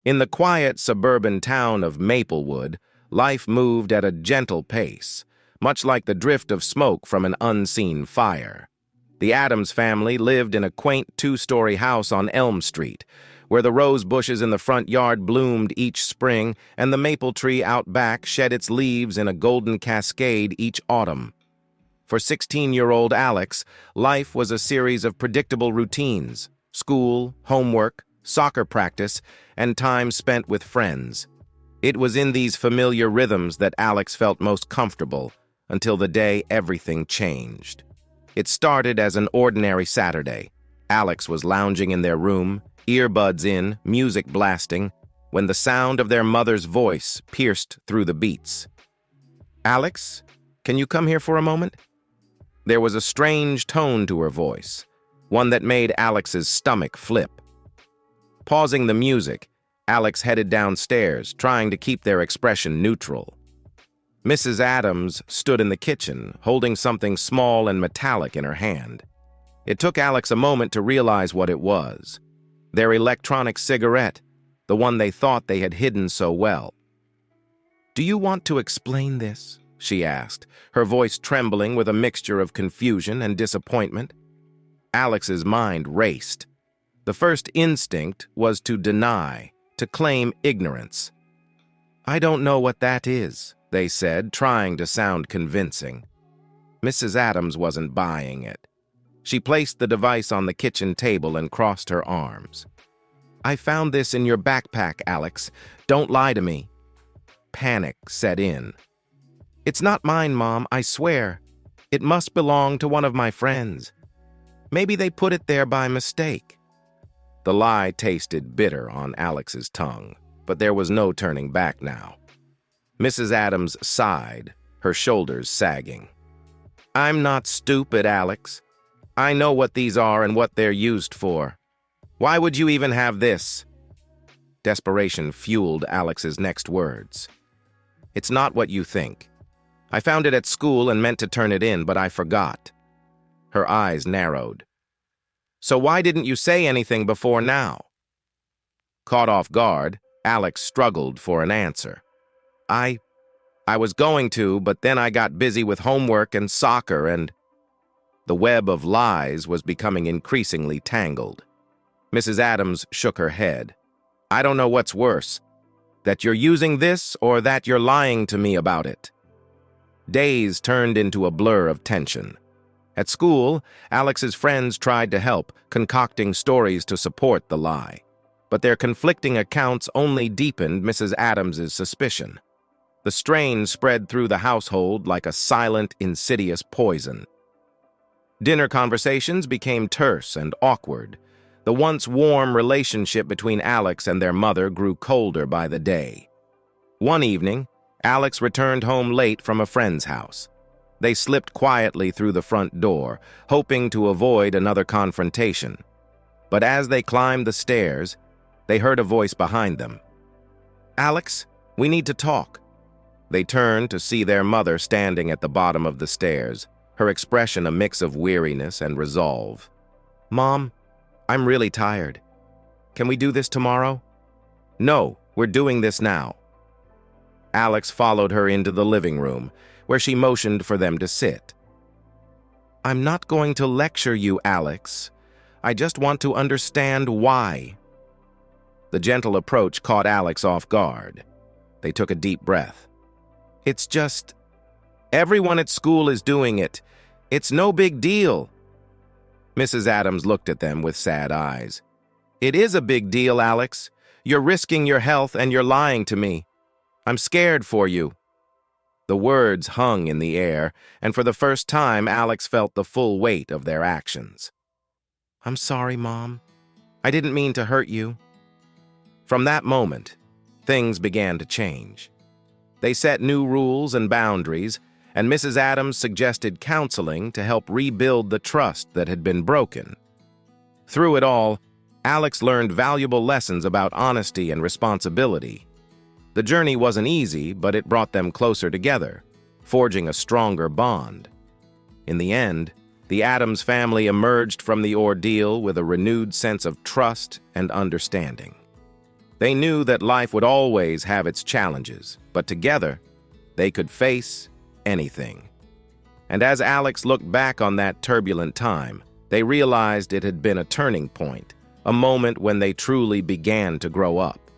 In the quiet suburban town of Maplewood, life moved at a gentle pace, much like the drift of smoke from an unseen fire. The Adams family lived in a quaint two-story house on Elm Street, where the rose bushes in the front yard bloomed each spring and the maple tree out back shed its leaves in a golden cascade each autumn. For 16-year-old Alex, life was a series of predictable routines: school, homework, soccer practice, and time spent with friends. It was in these familiar rhythms that Alex felt most comfortable, until the day everything changed. It started as an ordinary Saturday. Alex was lounging in their room, earbuds in, music blasting, when the sound of their mother's voice pierced through the beats. "Alex, can you come here for a moment?" There was a strange tone to her voice, one that made Alex's stomach flip. Pausing the music, Alex headed downstairs, trying to keep their expression neutral. Mrs. Adams stood in the kitchen, holding something small and metallic in her hand. It took Alex a moment to realize what it was: their electronic cigarette, the one they thought they had hidden so well. "Do you want to explain this?" she asked, her voice trembling with a mixture of confusion and disappointment. Alex's mind raced. The first instinct was to deny, to claim ignorance. "I don't know what that is," they said, trying to sound convincing. Mrs. Adams wasn't buying it. She placed the device on the kitchen table and crossed her arms. "I found this in your backpack, Alex. Don't lie to me." Panic set in. "It's not mine, Mom, I swear. It must belong to one of my friends. Maybe they put it there by mistake." The lie tasted bitter on Alex's tongue, but there was no turning back now. Mrs. Adams sighed, her shoulders sagging. "I'm not stupid, Alex. I know what these are and what they're used for. Why would you even have this?" Desperation fueled Alex's next words. "It's not what you think. I found it at school and meant to turn it in, but I forgot." Her eyes narrowed. "So why didn't you say anything before now?" Caught off guard, Alex struggled for an answer. I was going to, but then I got busy with homework and soccer and—" The web of lies was becoming increasingly tangled. Mrs. Adams shook her head. "I don't know what's worse, that you're using this or that you're lying to me about it." Days turned into a blur of tension. At school, Alex's friends tried to help, concocting stories to support the lie. But their conflicting accounts only deepened Mrs. Adams's suspicion. The strain spread through the household like a silent, insidious poison. Dinner conversations became terse and awkward. The once warm relationship between Alex and their mother grew colder by the day. One evening, Alex returned home late from a friend's house. They slipped quietly through the front door, hoping to avoid another confrontation. But as they climbed the stairs, they heard a voice behind them. "Alex, we need to talk." They turned to see their mother standing at the bottom of the stairs, her expression a mix of weariness and resolve. "Mom, I'm really tired. Can we do this tomorrow?" "No, we're doing this now." Alex followed her into the living room, where she motioned for them to sit. "I'm not going to lecture you, Alex. I just want to understand why." The gentle approach caught Alex off guard. They took a deep breath. "It's just, everyone at school is doing it. It's no big deal." Mrs. Adams looked at them with sad eyes. "It is a big deal, Alex. You're risking your health and you're lying to me. I'm scared for you." The words hung in the air, and for the first time, Alex felt the full weight of their actions. "I'm sorry, Mom. I didn't mean to hurt you." From that moment, things began to change. They set new rules and boundaries, and Mrs. Adams suggested counseling to help rebuild the trust that had been broken. Through it all, Alex learned valuable lessons about honesty and responsibility. The journey wasn't easy, but it brought them closer together, forging a stronger bond. In the end, the Adams family emerged from the ordeal with a renewed sense of trust and understanding. They knew that life would always have its challenges, but together, they could face anything. And as Alex looked back on that turbulent time, they realized it had been a turning point, a moment when they truly began to grow up.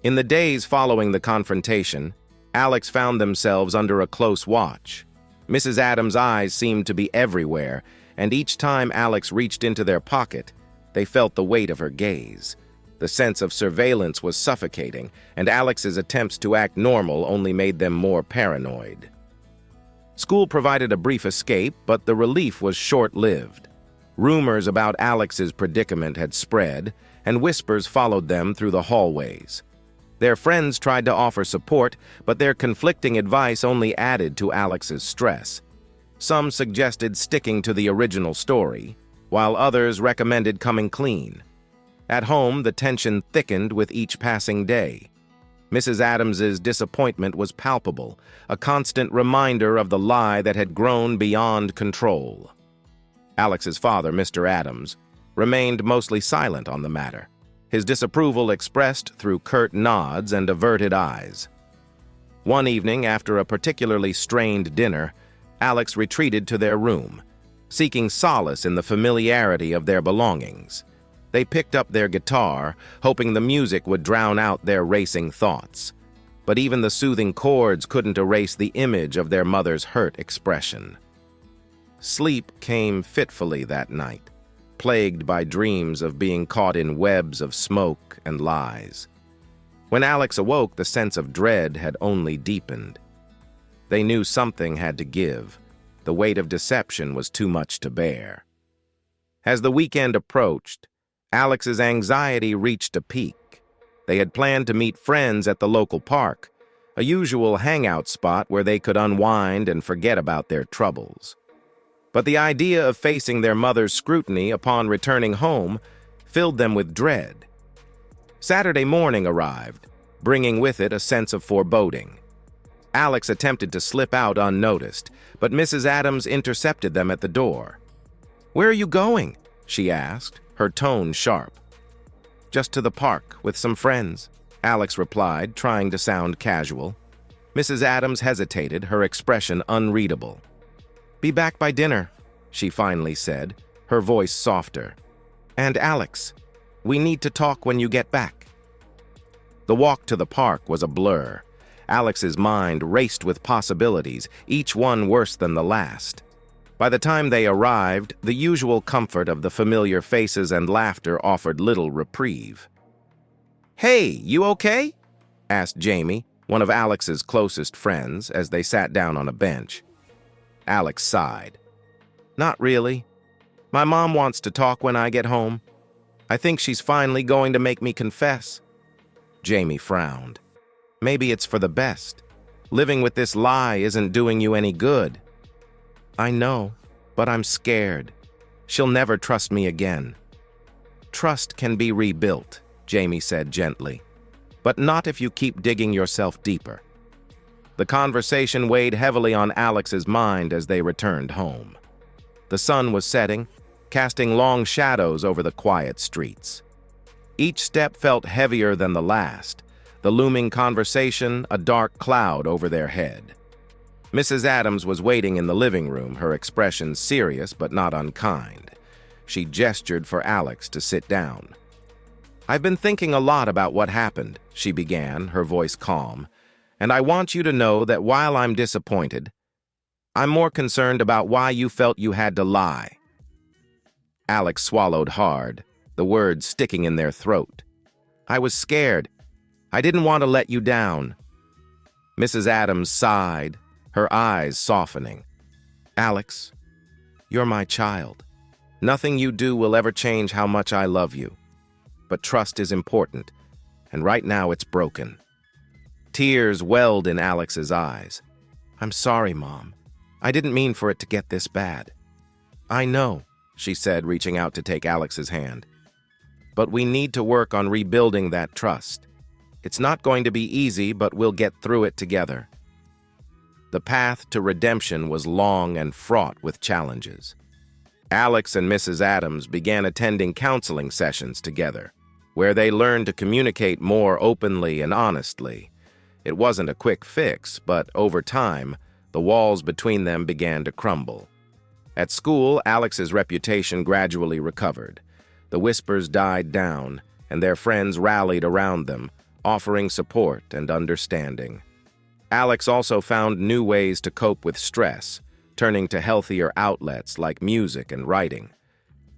In the days following the confrontation, Alex found themselves under a close watch. Mrs. Adams' eyes seemed to be everywhere, and each time Alex reached into their pocket, they felt the weight of her gaze. The sense of surveillance was suffocating, and Alex's attempts to act normal only made them more paranoid. School provided a brief escape, but the relief was short-lived. Rumors about Alex's predicament had spread, and whispers followed them through the hallways. Their friends tried to offer support, but their conflicting advice only added to Alex's stress. Some suggested sticking to the original story, while others recommended coming clean. At home, the tension thickened with each passing day. Mrs. Adams's disappointment was palpable, a constant reminder of the lie that had grown beyond control. Alex's father, Mr. Adams, remained mostly silent on the matter, his disapproval expressed through curt nods and averted eyes. One evening, after a particularly strained dinner, Alex retreated to their room, seeking solace in the familiarity of their belongings. They picked up their guitar, hoping the music would drown out their racing thoughts. But even the soothing chords couldn't erase the image of their mother's hurt expression. Sleep came fitfully that night, plagued by dreams of being caught in webs of smoke and lies. When Alex awoke, the sense of dread had only deepened. They knew something had to give. The weight of deception was too much to bear. As the weekend approached, Alex's anxiety reached a peak. They had planned to meet friends at the local park, a usual hangout spot where they could unwind and forget about their troubles. But the idea of facing their mother's scrutiny upon returning home filled them with dread. Saturday morning arrived, bringing with it a sense of foreboding. Alex attempted to slip out unnoticed, but Mrs. Adams intercepted them at the door. "Where are you going?" she asked, her tone sharp. "Just to the park with some friends," Alex replied, trying to sound casual. Mrs. Adams hesitated, her expression unreadable. "Be back by dinner," she finally said, her voice softer. "And Alex, we need to talk when you get back." The walk to the park was a blur. Alex's mind raced with possibilities, each one worse than the last. By the time they arrived, the usual comfort of the familiar faces and laughter offered little reprieve. "Hey, you okay?" asked Jamie, one of Alex's closest friends, as they sat down on a bench. Alex sighed. "Not really. My mom wants to talk when I get home. I think she's finally going to make me confess." Jamie frowned. "Maybe it's for the best. Living with this lie isn't doing you any good." "I know, but I'm scared. She'll never trust me again." "Trust can be rebuilt," Jamie said gently, "but not if you keep digging yourself deeper." The conversation weighed heavily on Alex's mind as they returned home. The sun was setting, casting long shadows over the quiet streets. Each step felt heavier than the last, the looming conversation a dark cloud over their head. Mrs. Adams was waiting in the living room, her expression serious but not unkind. She gestured for Alex to sit down. "I've been thinking a lot about what happened," she began, her voice calm, "and I want you to know that while I'm disappointed, I'm more concerned about why you felt you had to lie." Alex swallowed hard, the words sticking in their throat. "I was scared. I didn't want to let you down." Mrs. Adams sighed, her eyes softening. "Alex, you're my child. Nothing you do will ever change how much I love you. But trust is important, and right now it's broken." Tears welled in Alex's eyes. "I'm sorry, Mom. I didn't mean for it to get this bad." "I know," she said, reaching out to take Alex's hand. "But we need to work on rebuilding that trust. It's not going to be easy, but we'll get through it together." The path to redemption was long and fraught with challenges. Alex and Mrs. Adams began attending counseling sessions together, where they learned to communicate more openly and honestly. It wasn't a quick fix, but over time, the walls between them began to crumble. At school, Alex's reputation gradually recovered. The whispers died down, and their friends rallied around them, offering support and understanding. Alex also found new ways to cope with stress, turning to healthier outlets like music and writing.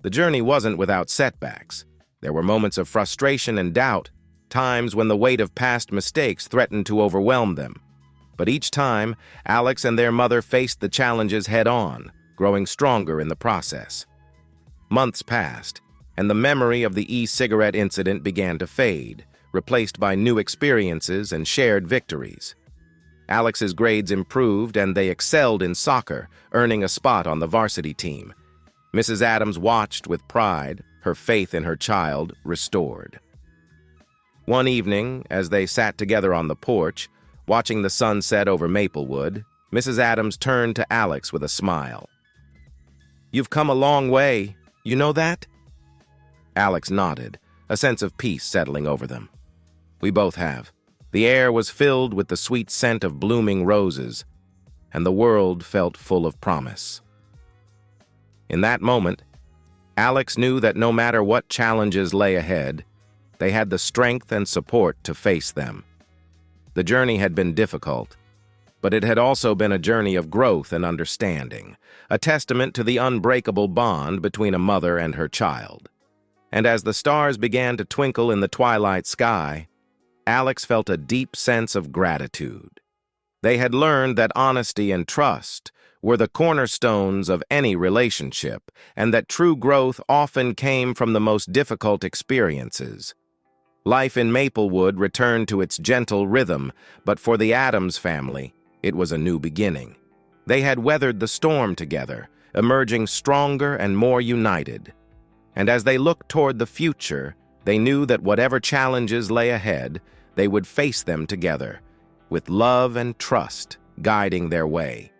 The journey wasn't without setbacks. There were moments of frustration and doubt, times when the weight of past mistakes threatened to overwhelm them. But each time, Alex and their mother faced the challenges head-on, growing stronger in the process. Months passed, and the memory of the e-cigarette incident began to fade, replaced by new experiences and shared victories. Alex's grades improved and they excelled in soccer, earning a spot on the varsity team. Mrs. Adams watched with pride, her faith in her child restored. One evening, as they sat together on the porch, watching the sun set over Maplewood, Mrs. Adams turned to Alex with a smile. "You've come a long way, you know that?" Alex nodded, a sense of peace settling over them. "We both have." The air was filled with the sweet scent of blooming roses, and the world felt full of promise. In that moment, Alex knew that no matter what challenges lay ahead, they had the strength and support to face them. The journey had been difficult, but it had also been a journey of growth and understanding, a testament to the unbreakable bond between a mother and her child. And as the stars began to twinkle in the twilight sky, Alex felt a deep sense of gratitude. They had learned that honesty and trust were the cornerstones of any relationship, and that true growth often came from the most difficult experiences. Life in Maplewood returned to its gentle rhythm, but for the Adams family, it was a new beginning. They had weathered the storm together, emerging stronger and more united. And as they looked toward the future, they knew that whatever challenges lay ahead, they would face them together, with love and trust guiding their way.